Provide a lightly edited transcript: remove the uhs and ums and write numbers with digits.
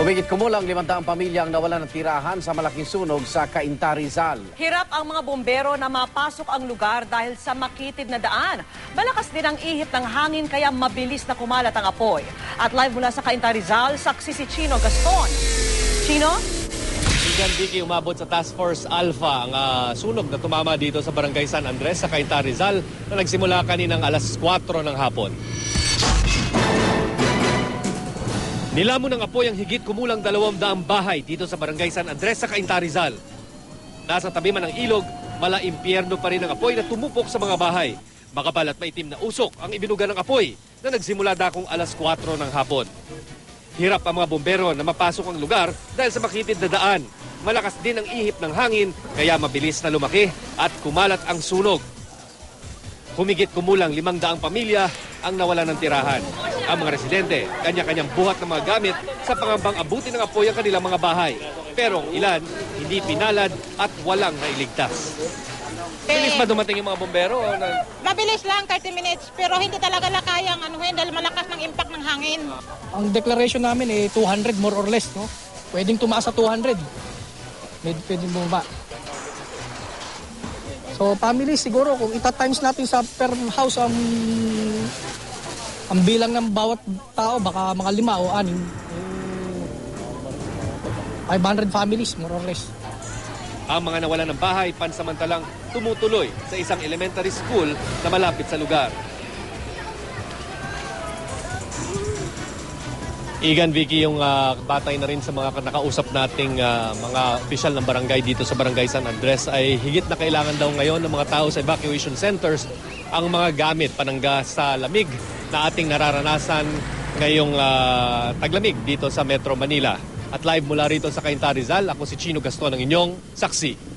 Humigit kumulang 500 pamilyang nawalan ng tirahan sa malaking sunog sa Cainta, Rizal. Hirap ang mga bombero na mapasok ang lugar dahil sa makitid na daan. Malakas din ang ihip ng hangin kaya mabilis na kumalat ang apoy. At live mula sa Cainta, Rizal, saksi si Chino Gaston. Chino? Igan Vicky, umabot sa Task Force Alpha ang sunog na tumama dito sa Barangay San Andres sa Cainta, Rizal na nagsimula kaninang alas 4 ng hapon. Nilamon ng apoy ang higit kumulang 200 bahay dito sa Barangay San Andres sa Cainta, Rizal. Nasa tabi man ng ilog, mala impyerno pa rin ang apoy na tumupok sa mga bahay. Makapal at maitim na usok ang ibinuga ng apoy na nagsimula dakong alas 4 ng hapon. Hirap ang mga bombero na mapasok ang lugar dahil sa makitid na daan. Malakas din ang ihip ng hangin kaya mabilis na lumaki at kumalat ang sunog. Humigit kumulang 500 pamilya ang nawalan ng tirahan. Ang mga residente, kanya-kanyang buhat ng mga gamit sa pangambang abutin ng apoy ang kanilang mga bahay. Pero ilan, hindi pinalad at walang nailigtas. Bilis ba dumating yung mga bombero? Mabilis lang, 30 minutes, pero hindi talaga na kayang dahil malakas ng impact ng hangin. Ang declaration namin 200 more or less, no? Pwedeng tumaas sa 200. Pwedeng bumaba. So family siguro kung ita-times natin sa per house ang bilang ng bawat tao baka mga 5 o 6. 500 families more or less. Ang mga nawalan ng bahay pansamantalang tumutuloy sa isang elementary school na malapit sa lugar. Igan Vicky, yung batay na rin sa mga nakausap nating mga opisyal ng barangay dito sa Barangay San Andres ay higit na kailangan daw ngayon ng mga tao sa evacuation centers ang mga gamit panangga sa lamig na ating nararanasan ngayong taglamig dito sa Metro Manila. At live mula rito sa Cainta, Rizal, ako si Chino Gaston, ang inyong saksi.